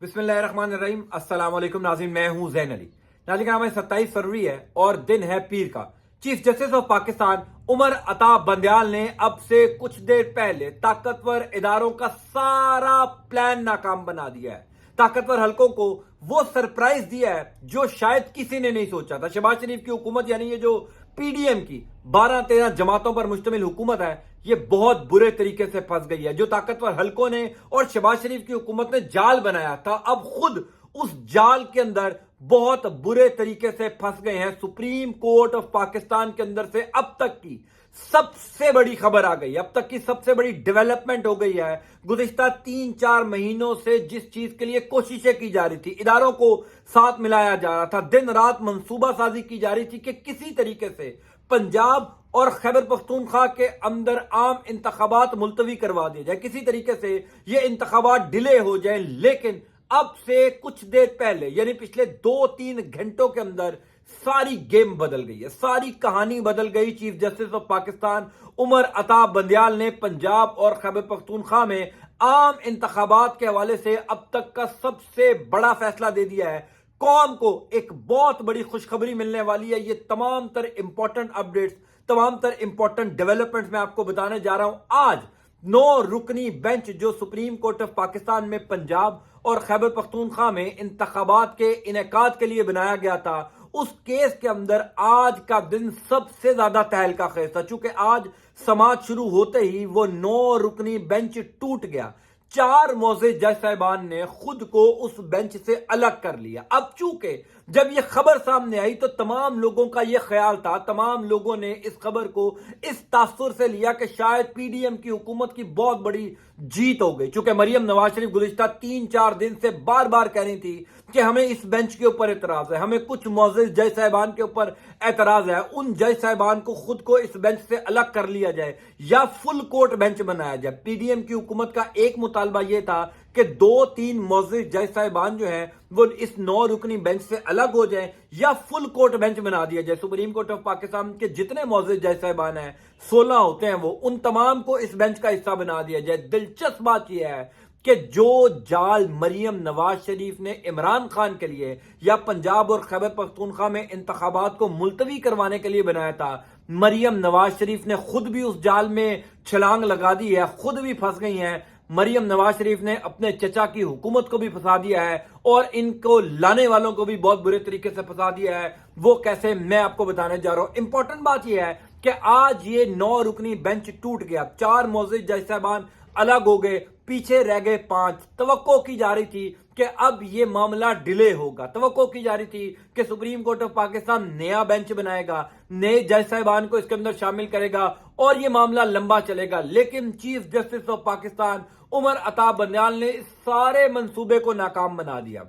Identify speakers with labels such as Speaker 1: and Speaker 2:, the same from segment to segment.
Speaker 1: बिस्मिल्लाहिर्रहमानिर्रहीम। अस्सलाम वालेकुम नाज़रीन, मैं हूं ज़ैन अली। नाज़रीन, आज 27 फरवरी है और दिन है पीर का। Chief justice of Pakistan Umar Ata Bandial ने अब से कुछ देर पहले ताकतवर इदारों का सारा प्लान नाकाम बना दिया है। ताकतवर हलकों को वो सरप्राइज दिया है जो शायद किसी ने नहीं सोचा था। शहबाज शरीफ की हुकूमत, यानी ये जो पीडीएम की 12-13 जमातों पर मुश्तमिल हुकूमत है, ये बहुत बुरे तरीके से फंस गई है। जो ताकतवर हलकों ने और शहबाज शरीफ की हुकूमत ने जाल बनाया था, अब खुद उस जाल के अंदर बहुत बुरे तरीके से फंस गए हैं। सुप्रीम कोर्ट ऑफ पाकिस्तान के अंदर से अब तक की सबसे बड़ी खबर आ गई, अब तक की सबसे बड़ी डेवलपमेंट हो गई है। गुज़िश्ता 3-4 महीनों से जिस चीज के लिए कोशिशें की जा रही थी, इदारों को साथ मिलाया जा रहा था, दिन रात मंसूबा साजी की जा रही थी कि किसी तरीके से पंजाब और खैबर पख्तूनख्वा के अंदर आम इंतखाबात मुलतवी करवा दिए जाए, किसी तरीके से ये इंतखाबात डिले हो जाए। लेकिन अब से कुछ देर पहले, यानी पिछले 2-3 घंटों के अंदर सारी गेम बदल गई है, सारी कहानी बदल गई। Chief justice of Pakistan Umar Ata Bandial ने पंजाब और खैबर पख्तूनख्वा में आम इंतखाबात के हवाले से अब तक का सबसे बड़ा फैसला दे दिया है। कौम को एक बहुत बड़ी खुशखबरी मिलने वाली है। ये तमाम तर इंपॉर्टेंट अपडेट्स, तमाम तर इंपॉर्टेंट डेवलपमेंट्स मैं आपको बताने जा रहा हूं। आज 9 रुकनी बेंच जो सुप्रीम कोर्ट ऑफ पाकिस्तान में पंजाब और खैबर पख्तूनख्वा में इंतखाबात के इनेकाद के लिए बनाया गया था, उस केस के अंदर आज का दिन सबसे ज्यादा तहलका खेज था। चूंकि आज समाज शुरू होते ही वो 9 रुकनी बेंच टूट गया। 4 मोअज़्ज़िज़ जज साहिबान ने खुद को उस बेंच से अलग कर लिया। अब चूंकि जब ये खबर सामने आई तो तमाम लोगों का ये ख्याल था, तमाम लोगों ने इस खबर को इस तासुर से लिया कि शायद पीडीएम की हुकूमत की बहुत बड़ी जीत हो गई। चूंकि मरियम नवाज शरीफ गुज़िश्ता 3-4 दिन से बार बार कह रही थी कि हमें इस बेंच के ऊपर एतराज है, हमें कुछ मोअज़्ज़िज़ जज साहिबान के ऊपर एतराज है, उन जज साहिबान को खुद को इस बेंच से अलग कर लिया जाए या फुल कोर्ट बेंच बनाया जाए। पीडीएम की हुकूमत का एक मुतालबा यह था कि 2-3 मोअज़्ज़िज़ जज साहिबान जो हैं वो इस 9 रुकनी बेंच से अलग हो जाएं या फुल कोर्ट बेंच बना दिया जाए। सुप्रीम कोर्ट ऑफ पाकिस्तान के जितने मोअज़्ज़िज़ जज साहिबान हैं, 16 होते हैं, वो उन तमाम को इस बेंच का हिस्सा बना दिया जाए। दिलचस्प बात यह है कि जो जाल मरियम नवाज शरीफ ने इमरान खान के लिए या पंजाब और खैबर पख्तूनख्वा में इंतखाबात को मुलतवी करवाने के लिए बनाया था, मरियम नवाज शरीफ ने खुद भी उस जाल में छलांग लगा दी है, खुद भी फंस गई हैं। मरियम नवाज शरीफ ने अपने चचा की हुकूमत को भी फंसा दिया है और इनको लाने वालों को भी बहुत बुरे तरीके से फंसा दिया है। वो कैसे, मैं आपको बताने जा रहा हूं। इंपॉर्टेंट बात यह है कि आज ये 9 रुकनी बेंच टूट गया, 4 मोअज़्ज़िज़ जज साहिबान अलग हो गए, पीछे रह गए 5। तवक्को की जा रही थी कि अब ये मामला डिले होगा, तवक्को की जा रही थी कि सुप्रीम कोर्ट ऑफ पाकिस्तान नया बेंच बनाएगा, नए जज साहिबान को इसके अंदर शामिल करेगा और ये मामला लंबा चलेगा। लेकिन chief justice of Pakistan Umar Ata Bandial ने इस सारे मंसूबे को नाकाम बना दिया।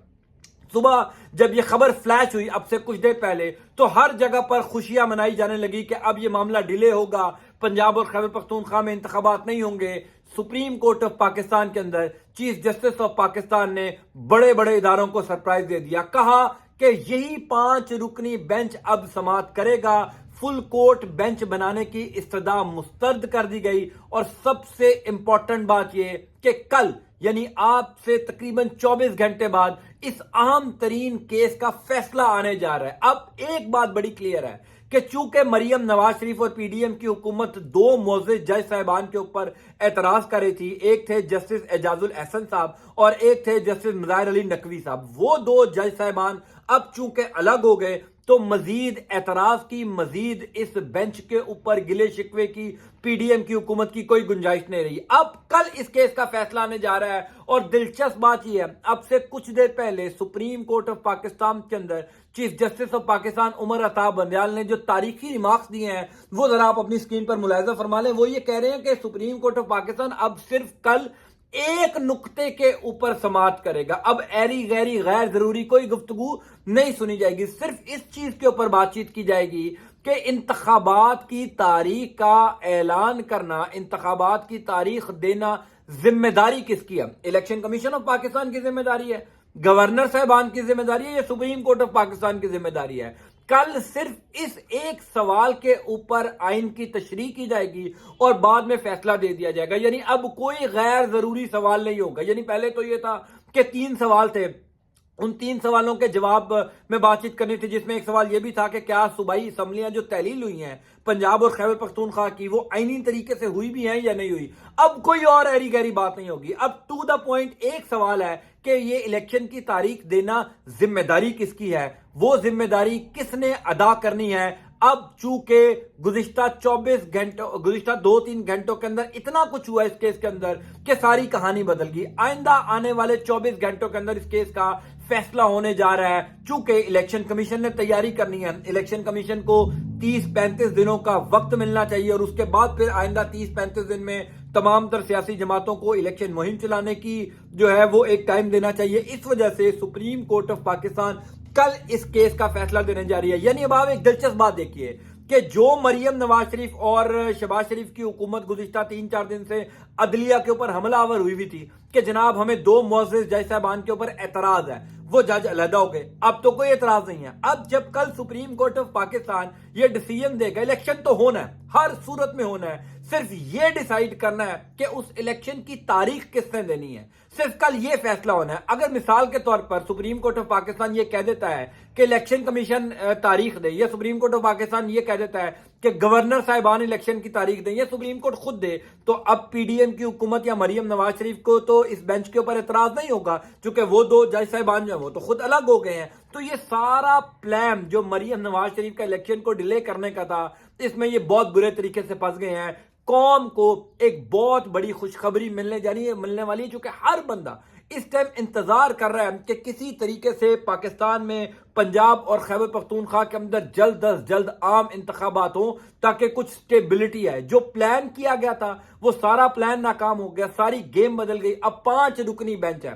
Speaker 1: सुबह जब ये खबर फ्लैश हुई अब से कुछ देर पहले, तो हर जगह पर खुशियां मनाई जाने लगी कि अब ये मामला डिले होगा, पंजाब और खैबर पख्तूनख्वा में इंतखाबात नहीं होंगे। सुप्रीम कोर्ट ऑफ पाकिस्तान के अंदर चीफ जस्टिस ऑफ पाकिस्तान ने बड़े बड़े इदारों को सरप्राइज दे दिया। कहा कि यही 5 रुकनी बेंच अब समाअत करेगा, फुल कोर्ट बेंच बनाने की इस्तदा मुस्तरद कर दी गई। और सबसे इंपॉर्टेंट बात यह कि कल, यानी आप से तकरीबन 24 घंटे बाद इस अहम तरीन केस का फैसला आने जा रहा है। अब एक बात बड़ी क्लियर है कि चूंकि मरियम नवाज शरीफ और पीडीएम की हुकूमत 2 मोअज़्ज़िज़ जज साहिबान के ऊपर एतराज कर रही थी, एक थे जस्टिस एजाजुल एहसन साहब और एक थे जस्टिस मुज़ाहिर अली नकवी साहब, वो 2 जज साहिबान अब चूंकि अलग हो गए तो मजीद एतराज की, मजीद इस बेंच के ऊपर गिले शिकवे की पीडीएम की हुकूमत की कोई गुंजाइश नहीं रही। अब कल इस केस का फैसला आने जा रहा है और दिलचस्प बात यह है, अब से कुछ देर पहले सुप्रीम कोर्ट ऑफ पाकिस्तान के अंदर chief justice of Pakistan Umar Ata Bandial ने जो तारीखी रिमार्क्स दिए हैं वो जरा आप अपनी स्क्रीन पर मुलाहिजा फरमा लें। वो ये कह रहे हैं कि सुप्रीम कोर्ट ऑफ पाकिस्तान अब सिर्फ कल एक नुक्ते के ऊपर समाअत करेगा। अब ऐरी गैरी गैर जरूरी कोई गुफ्तगू नहीं सुनी जाएगी, सिर्फ इस चीज के ऊपर बातचीत की जाएगी कि इंतखाबात की तारीख का ऐलान करना, इंतखाबात की तारीख देना जिम्मेदारी किसकी है? इलेक्शन कमीशन ऑफ पाकिस्तान की जिम्मेदारी है, गवर्नर साहबान की जिम्मेदारी है या सुप्रीम कोर्ट ऑफ पाकिस्तान की जिम्मेदारी है? कल सिर्फ इस एक सवाल के ऊपर आइन की तशरीह की जाएगी और बाद में फैसला दे दिया जाएगा। यानी अब कोई गैर जरूरी सवाल नहीं होगा। यानी पहले तो ये था کہ 3 سوال تھے، ان 3 سوالوں کے جواب میں بات چیت کرنی تھی، جس میں ایک سوال یہ بھی تھا کہ کیا صوبائی اسمبلیاں جو تحلیل ہوئی ہیں پنجاب اور خیبر پختونخوا کی، وہ آئینی طریقے سے ہوئی بھی ہیں یا نہیں ہوئی۔ اب کوئی اور ایری گہری بات نہیں ہوگی، اب ٹو دا پوائنٹ ایک سوال ہے کہ یہ الیکشن کی تاریخ دینا ذمہ داری کس کی ہے، وہ ذمہ داری کس نے ادا کرنی ہے۔ اب چونکہ گزشتہ 2-3 گھنٹوں کے اندر اتنا کچھ ہوا اس کیس کے اندر کہ ساری کہانی بدل گئی۔ آئندہ آنے والے 24 گھنٹوں کے اندر اس کیس کا فیصلہ ہونے جا رہا ہے، چونکہ الیکشن کمیشن نے تیاری کرنی ہے۔ الیکشن کمیشن کو 30-35 دنوں کا وقت ملنا چاہیے، اور اس کے بعد پھر آئندہ 30-35 دن میں تمام تر سیاسی جماعتوں کو الیکشن مہم چلانے کی جو ہے وہ ایک ٹائم دینا چاہیے۔ اس وجہ سے سپریم کورٹ آف پاکستان کل اس کیس کا فیصلہ دینے جا رہی ہے۔ یعنی اب آپ ایک دلچسپ بات دیکھیے کہ جو مریم نواز شریف اور شہباز شریف کی حکومت گزشتہ 3-4 دن سے عدلیہ کے اوپر حملہ آور ہوئی تھی کہ جناب ہمیں 2 معزز جج صاحبان کے اوپر اعتراض ہے، وہ جج علیحدہ ہو گئے، اب تو کوئی اعتراض نہیں ہے۔ اب جب کل سپریم کورٹ آف پاکستان یہ ڈیسیژن دے گا، الیکشن تو ہونا ہے، ہر صورت میں ہونا ہے، صرف یہ ڈیسائیڈ کرنا ہے کہ اس الیکشن کی تاریخ کس نے دینی ہے، صرف کل یہ فیصلہ ہونا ہے۔ اگر مثال کے طور پر سپریم کورٹ آف پاکستان یہ کہہ دیتا ہے کہ الیکشن کمیشن تاریخ دے، یا سپریم کورٹ آف پاکستان یہ کہہ دیتا ہے کہ گورنر صاحبان الیکشن کی تاریخ دیں، یا سپریم کورٹ خود دے، تو اب پی ڈی ایم کی حکومت یا مریم نواز شریف کو تو اس بینچ کے اوپر اعتراض نہیں ہوگا، چونکہ وہ 2 جج صاحبان جو ہیں وہ تو خود الگ ہو گئے ہیں۔ تو یہ سارا پلان جو مریم نواز شریف کا الیکشن کو ڈیلے کرنے کا تھا، اس میں یہ بہت برے طریقے سے پھنس گئے ہیں۔ قوم کو ایک بہت بڑی خوشخبری ملنے والی ہے، چونکہ ہر بندہ اس ٹائم انتظار کر رہا ہے کہ کسی طریقے سے پاکستان میں پنجاب اور خیبر پختونخوا کے اندر جلد از جلد عام انتخابات ہوں، تاکہ کچھ سٹیبلٹی آئے۔ جو پلان کیا گیا تھا وہ سارا پلان ناکام ہو گیا، ساری گیم بدل گئی۔ اب 5 رکنی بینچ ہے،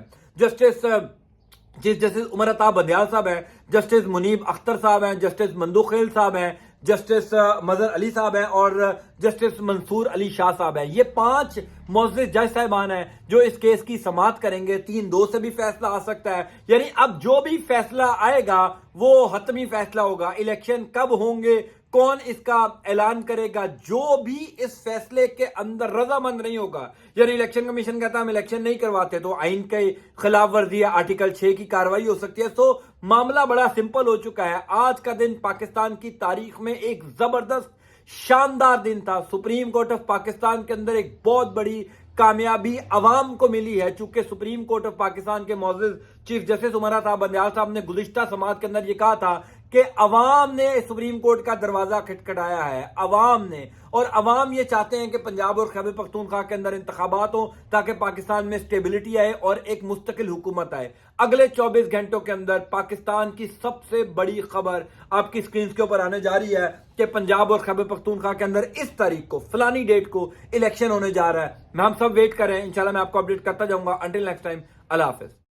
Speaker 1: چیف جسٹس عمر عطا بندیال صاحب ہیں، جسٹس منیب اختر صاحب ہیں، جسٹس مندو خیل صاحب ہیں، جسٹس مظہر علی صاحب ہیں، اور جسٹس منصور علی شاہ صاحب ہیں۔ یہ 5 معزز جج صاحبان ہیں جو اس کیس کی سماعت کریں گے۔ 3-2 سے بھی فیصلہ آ سکتا ہے، یعنی اب جو بھی فیصلہ آئے گا وہ حتمی فیصلہ ہوگا۔ الیکشن کب ہوں گے، کون اس کا اعلان کرے گا، جو بھی اس فیصلے کے اندر رضامند نہیں ہوگا، یعنی الیکشن کمیشن کہتا ہے ہم الیکشن نہیں کرواتے، تو آئین کے خلاف ورزی ہے، آرٹیکل 6 کی کارروائی ہو سکتی ہے۔ سو معاملہ بڑا سمپل ہو چکا ہے۔ آج کا دن پاکستان کی تاریخ میں ایک زبردست شاندار دن تھا۔ سپریم کورٹ آف پاکستان کے اندر ایک بہت بڑی کامیابی عوام کو ملی ہے، چونکہ سپریم کورٹ آف پاکستان کے معزز چیف جسٹس عمر عطا بندیال صاحب نے گزشتہ سماعت کے اندر یہ کہا تھا کہ عوام نے سپریم کورٹ کا دروازہ کھٹکھٹایا ہے، عوام نے، اور عوام یہ چاہتے ہیں کہ پنجاب اور خیبر پختونخوا کے اندر انتخابات ہوں تاکہ پاکستان میں سٹیبلٹی آئے اور ایک مستقل حکومت آئے۔ اگلے 24 گھنٹوں کے اندر پاکستان کی سب سے بڑی خبر آپ کی سکرینز کے اوپر آنے جا رہی ہے کہ پنجاب اور خیبر پختونخوا کے اندر اس تاریخ کو، فلانی ڈیٹ کو الیکشن ہونے جا رہا ہے۔ ہم سب ویٹ کر رہے ہیں، انشاءاللہ میں آپ کو اپڈیٹ کرتا جاؤں گا۔ انٹل نیکسٹ ٹائم، اللہ حافظ۔